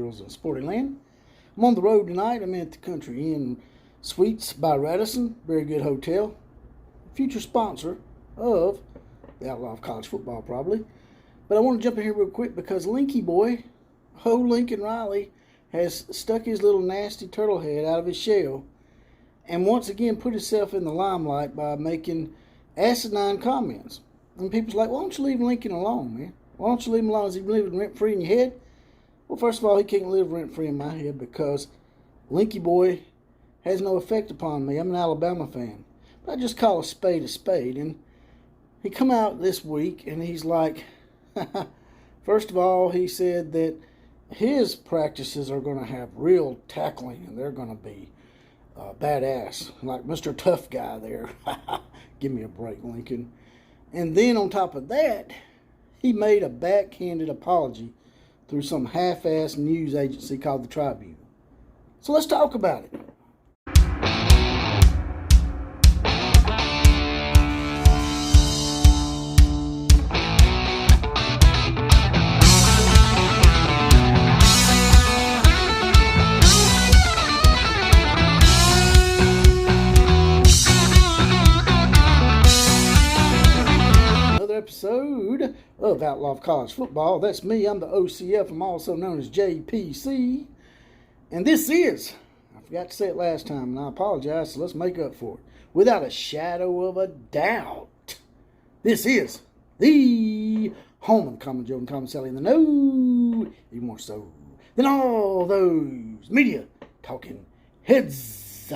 girls in Sporting Land. I'm on the road tonight. I'm at the Country Inn Suites by Radisson. Very good hotel. Future sponsor of the Outlaw of College Football, probably. But I want to jump in here real quick because Linky Boy, Lincoln Riley, has stuck his little nasty turtle head out of his shell and once again put himself in the limelight by making asinine comments. And people's like, why don't you leave Lincoln alone, man? Why don't you leave him alone? Is he living rent-free in your head? Well, first of all, he can't live rent-free in my head because Linky Boy has no effect upon me. I'm an Alabama fan. But I just call a spade a spade. And he come out this week and he's like, first of all, he said that his practices are going to have real tackling and they're going to be badass, like Mr. Tough Guy there. Give me a break, Lincoln. And then on top of that, he made a backhanded apology through some half-assed news agency called the Tribune. So let's talk about it. Episode of Outlaw of College Football. That's me. I'm the OCF. I'm also known as JPC. And this is, I forgot to say it last time, and I apologize, so let's make up for it. Without a shadow of a doubt, this is the home of the Common Joe and Common Sally in the know, even more so than all those media talking heads.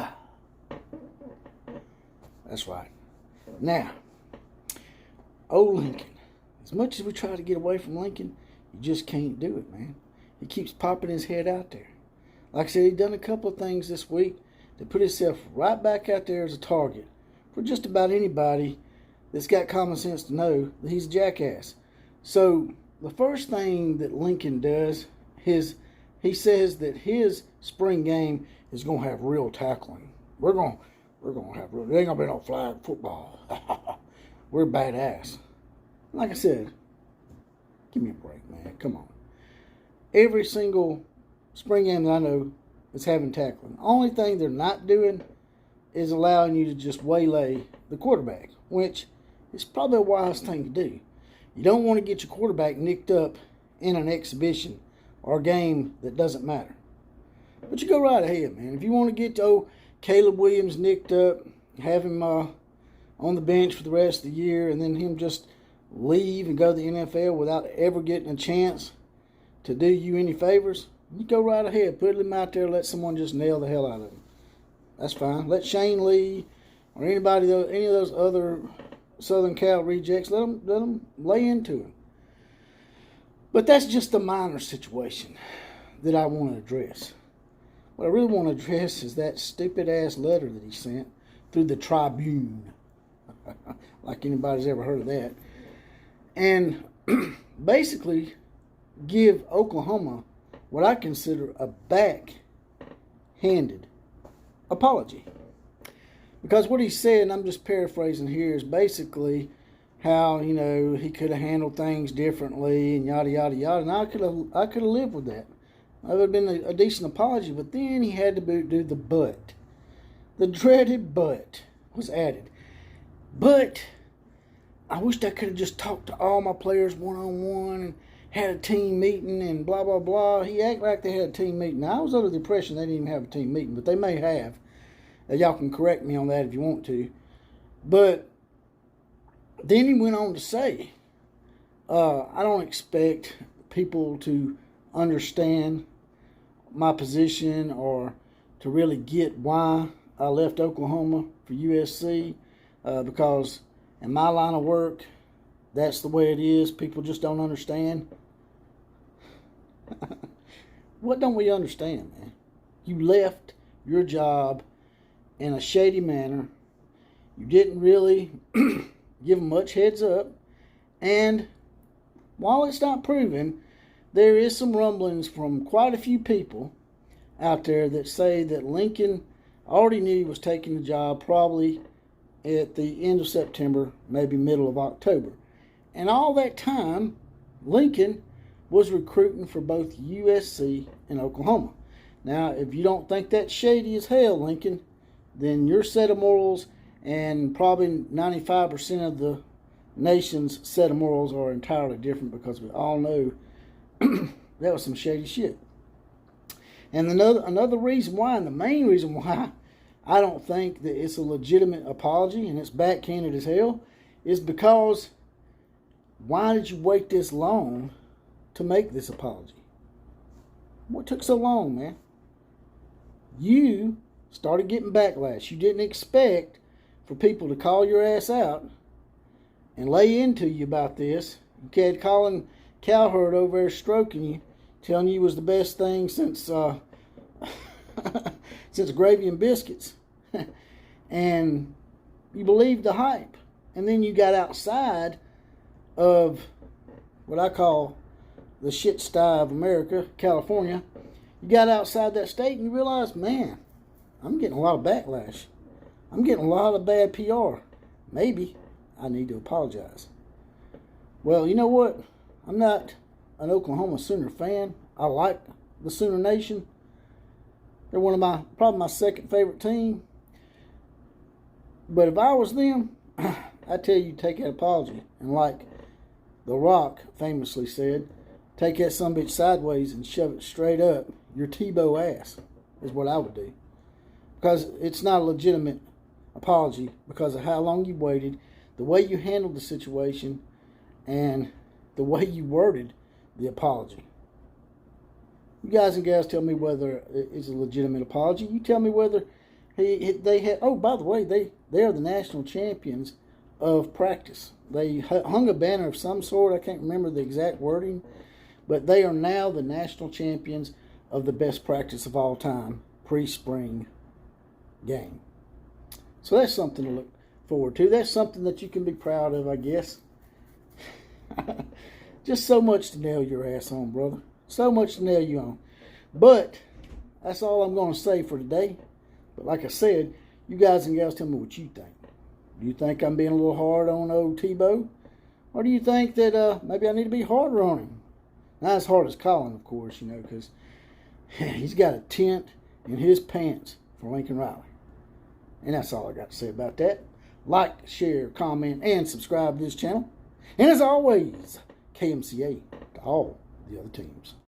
That's right. Now, Lincoln. As much as we try to get away from Lincoln, you just can't do it, man. He keeps popping his head out there. Like I said, he done a couple of things this week to put himself right back out there as a target for just about anybody that's got common sense to know that he's a jackass. So the first thing that Lincoln does is he says that his spring game is going to have real tackling. We're going to have real. There ain't going to be no flag football. We're badass. Like I said, give me a break, man. Come on. Every single spring game that I know is having tackling. The only thing they're not doing is allowing you to just waylay the quarterback, which is probably a wise thing to do. You don't want to get your quarterback nicked up in an exhibition or a game that doesn't matter. But you go right ahead, man. If you want to get Caleb Williams nicked up, have him on the bench for the rest of the year, and then him just leave and go to the NFL without ever getting a chance to do you any favors, you go right ahead. Put him out there, let someone just nail the hell out of him. That's fine. Let Shane Lee or any of those other Southern Cal rejects, let them lay into him. But that's just a minor situation that I want to address. What I really want to address is that stupid-ass letter that he sent through the Tribune. Like anybody's ever heard of that. And basically give Oklahoma what I consider a backhanded apology. Because what he said, and I'm just paraphrasing here, is basically how, he could have handled things differently and yada, yada, yada. And I could have lived with that. That would have been a decent apology. But then he had to do the but. The dreaded but was added. But I wished I could have just talked to all my players one-on-one and had a team meeting and blah, blah, blah. He acted like they had a team meeting. Now, I was under the impression they didn't even have a team meeting, but they may have. Y'all can correct me on that if you want to. But then he went on to say, I don't expect people to understand my position or to really get why I left Oklahoma for USC. Because in my line of work, that's the way it is. People just don't understand. What don't we understand, man? You left your job in a shady manner. You didn't really give them much heads up. And while it's not proven, there is some rumblings from quite a few people out there that say that Lincoln already knew he was taking the job probably at the end of September, maybe middle of October. And all that time, Lincoln was recruiting for both USC and Oklahoma. Now, if you don't think that's shady as hell, Lincoln, then your set of morals and probably 95% of the nation's set of morals are entirely different, because we all know that was some shady shit. And another reason why, and the main reason why I don't think that it's a legitimate apology and it's backhanded as hell, is because why did you wait this long to make this apology? What took so long, man? You started getting backlash. You didn't expect for people to call your ass out and lay into you about this. You had Colin Cowherd over there stroking you, telling you was the best thing since since gravy and biscuits. And you believed the hype. And then you got outside of what I call the shit sty of America, California. You got outside that state and you realized, man, I'm getting a lot of backlash. I'm getting a lot of bad PR. Maybe I need to apologize. Well, you know what? I'm not an Oklahoma Sooner fan. I like the Sooner Nation. They're probably my second favorite team. But if I was them, I tell you, take that apology. And like The Rock famously said, take that sumbitch sideways and shove it straight up your TBOW ass, is what I would do. Because it's not a legitimate apology because of how long you waited, the way you handled the situation, and the way you worded the apology. You guys and gals tell me whether it's a legitimate apology. You tell me whether they had. Oh, by the way, they are the national champions of practice. They hung a banner of some sort. I can't remember the exact wording, but they are now the national champions of the best practice of all time, pre-spring game. So that's something to look forward to. That's something that you can be proud of, I guess. Just so much to nail your ass on, brother. So much to nail you on. But that's all I'm going to say for today. But like I said, you guys and gals tell me what you think. Do you think I'm being a little hard on old TBOW? Or do you think that maybe I need to be harder on him? Not as hard as Colin, of course, you know, because he's got a tent in his pants for Lincoln Riley. And that's all I got to say about that. Like, share, comment, and subscribe to this channel. And as always, KMCA to all the other teams.